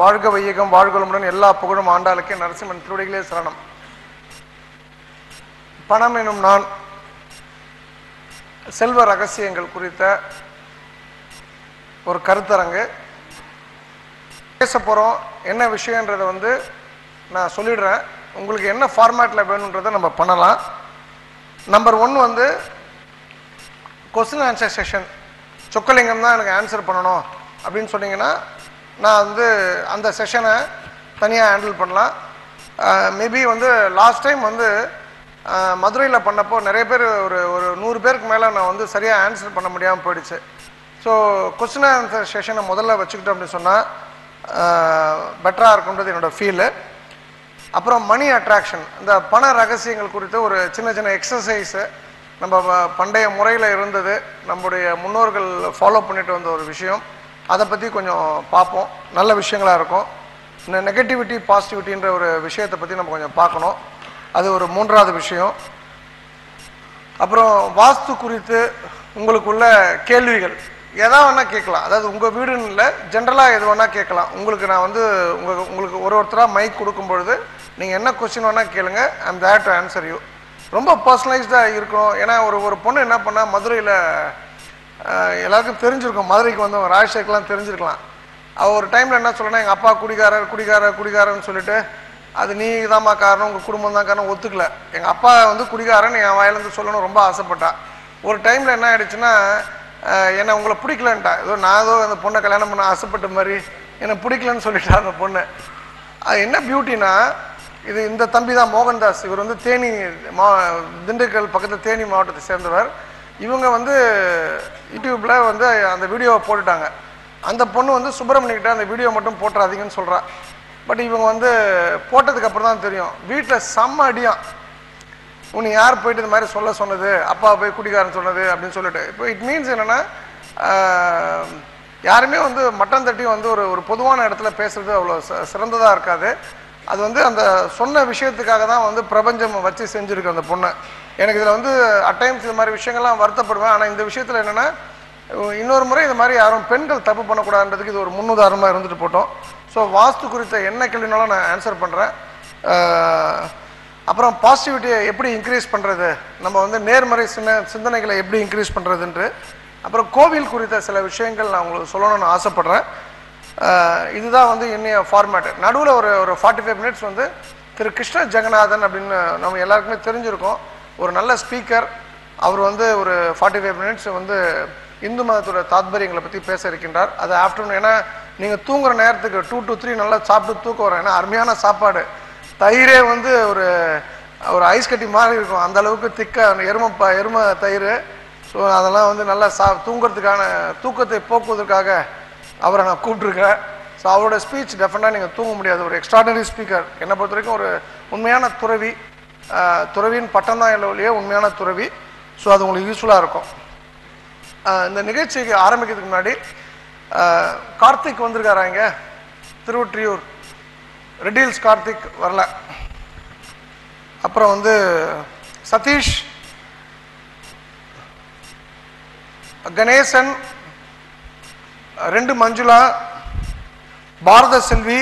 வாழ்க வையகம் வாழ்களுடன் எல்லா புகழும் ஆண்டாளுக்கே நரசிம்மன் திருவடிகளே சரணம். பணம் எனும் நான் செல்வ ரகசியங்கள் குறித்த ஒரு கருத்தரங்கு பேச போகிறோம். என்ன விஷயன்றதை நான் சொல்லிடுறேன். உங்களுக்கு என்ன ஃபார்மேட்டில் வேணுன்றதை நம்ம பண்ணலாம். Number 1 question answer session. Chockalingam தான் எனக்கு ஆன்சர் பண்ணணும் அப்படின்னு சொன்னீங்கன்னா நான் அந்த செஷனை தனியாக ஹேண்டில் பண்ணலாம். மேபி லாஸ்ட் டைம் மதுரையில் பண்ணப்போ நிறைய பேர் ஒரு 100 பேருக்கு மேலே நான் சரியாக ஆன்சர் பண்ண முடியாமல் போயிடுச்சு. ஸோ கொஸ்டின் ஆன்சர் செஷனை முதல்ல வச்சுக்கிட்டோம் அப்படின்னு சொன்னால் பெட்டராக இருக்குன்றது என்னோடய ஃபீலு. அப்புறம் மணி அட்ராக்ஷன், இந்த பண ரகசியங்கள் குறித்த ஒரு சின்ன சின்ன எக்ஸசைஸு நம்ம பண்டைய முறையில் இருந்தது, நம்முடைய முன்னோர்கள் ஃபாலோ பண்ணிட்டு வந்த ஒரு விஷயம், அதை பற்றி கொஞ்சம் பார்ப்போம். நல்ல விஷயங்களாக இருக்கும். இந்த நெகட்டிவிட்டி பாசிட்டிவிட்டின்ற ஒரு விஷயத்தை பற்றி நம்ம கொஞ்சம் பார்க்கணும். அது ஒரு 3வது விஷயம். அப்புறம் வாஸ்து குறித்து உங்களுக்குள்ள கேள்விகள் எதா வேணால் கேட்கலாம். அதாவது உங்கள் வீடுன்னு இல்லை, ஜென்ரலாக எது வேணால் கேட்கலாம். உங்களுக்கு நான் உங்களுக்கு ஒருத்தராக மைக் கொடுக்கும் பொழுது நீங்கள் என்ன கொஸ்டின் வேணால் கேளுங்க. ஐ அம் தேர் டு ஆன்சர் யூ. ரொம்ப பர்சனலைஸ்டாக இருக்கணும். ஏன்னா ஒரு பொண்ணு என்ன பண்ணால் மதுரையில் எல்லாருக்கும் தெரிஞ்சிருக்கும், மதுரைக்கு வந்தவங்க ராஜசேகர்லாம் தெரிஞ்சிருக்கலாம். அவள் ஒரு டைமில் என்ன சொல்லணும்னா எங்கள் அப்பா குடிகாரன்னு சொல்லிட்டு அது நீ தான்மா காரணம், உங்கள் குடும்பம் தான் காரணம் ஒத்துக்கல. எங்கள் அப்பா குடிகாரன்னு என் வாயிலேருந்து சொல்லணும் ரொம்ப ஆசைப்பட்டா. ஒரு டைமில் என்ன ஆகிடுச்சுன்னா என்னை உங்களை பிடிக்கலன்ட்டா. ஏதோ அந்த பொண்ணை கல்யாணம் பண்ண ஆசைப்பட்ட மாதிரி என்னை பிடிக்கலன்னு சொல்லிட்டா அந்த பொண்ணு. அது என்ன பியூட்டினா, இந்த தம்பி தான் மோகன்தாஸ். இவர் தேனி திண்டுக்கல் பக்கத்தில் தேனி மாவட்டத்தை சேர்ந்தவர். இவங்க யூடியூப்பில் அந்த வீடியோவை போட்டுட்டாங்க. அந்த பொண்ணு சுப்பிரமணியக்கிட்ட அந்த வீடியோ மட்டும் போட்டுறாதீங்கன்னு சொல்கிறா. பட் இவங்க போட்டதுக்கப்புறம் தான் தெரியும், வீட்டில் செம்ம அடியான். உன்னை யார் போயிட்டு இந்த மாதிரி சொன்னது, அப்பா போய் குடிகாரன் சொன்னது அப்படின்னு சொல்லிட்டு. இப்போ இட் மீன்ஸ் என்னென்னா, யாருமே மட்டம் தட்டி ஒரு பொதுவான இடத்துல பேசுறது அவ்வளோ சிறந்ததாக இருக்காது. அது அந்த சொன்ன விஷயத்துக்காக தான் பிரபஞ்சம் வச்சு செஞ்சுருக்கு அந்த பொண்ணை. எனக்கு இதில் அட்டைம்ஸ் இது மாதிரி விஷயங்கள்லாம் வருத்தப்படுவேன். ஆனால் இந்த விஷயத்தில் என்னென்னா, இன்னொரு முறை இது மாதிரி யாரும் பெண்கள் தப்பு பண்ணக்கூடாதுன்றதுக்கு இது ஒரு முன்னுதாரணமாக இருந்துட்டு போட்டோம். ஸோ வாஸ்து குறித்த என்ன கேள்வினாலும் நான் ஆன்சர் பண்ணுறேன். அப்புறம் பாசிட்டிவிட்டியை எப்படி இன்க்ரீஸ் பண்ணுறது, நம்ம நேர்மறை சிந்தனைகளை எப்படி இன்க்ரீஸ் பண்ணுறதுன்ட்டு, அப்புறம் கோவில் குறித்த சில விஷயங்கள் நான் உங்களுக்கு சொல்லணும்னு ஆசைப்பட்றேன். இதுதான் இன்னைய ஃபார்மேட்டு. நடுவில் ஒரு 45 மினிட்ஸ் திரு கிருஷ்ண ஜெகநாதன் அப்படின்னு நம்ம எல்லாருக்குமே தெரிஞ்சிருக்கோம். ஒரு நல்ல ஸ்பீக்கர். அவர் ஒரு 45 மினிட்ஸ் இந்து மதத்தோட தாத்பரியங்களை பற்றி பேச இருக்கின்றார். அது ஆஃப்டர்நூன். ஏன்னா நீங்கள் தூங்குற நேரத்துக்கு 2 to 3 நல்லா சாப்பிட்டு தூக்கம் வரும். ஏன்னா அருமையான சாப்பாடு. தயிரே ஒரு ஐஸ் கட்டி மாதிரி இருக்கும், அந்த அளவுக்கு திக்காக எருமை தயிர். ஸோ அதெல்லாம் நல்லா தூங்குறதுக்கான தூக்கத்தை போக்குவதற்காக அவரை நான் கூப்பிட்ருக்கேன். ஸோ அவரோட ஸ்பீச் டெஃபினட்டாக நீங்கள் தூங்க முடியாது. ஒரு எக்ஸ்ட்ராடனரி ஸ்பீக்கர். என்னை பொறுத்த வரைக்கும் ஒரு உண்மையான துறவி. துறவின் பட்டம் தான் இல்லையே, உண்மையான துறவி. ஸோ அது உங்களுக்கு யூஸ்ஃபுல்லாக இருக்கும். இந்த நிகழ்ச்சிக்கு ஆரம்பிக்கிறதுக்கு முன்னாடி கார்த்திக் வந்திருக்காரா இங்கே? திருவொற்றியூர் ரெட்டில்ஸ் கார்த்திக் வரல. அப்புறம் சதீஷ், கணேசன், 2 மஞ்சுளா, பாரத செல்வி,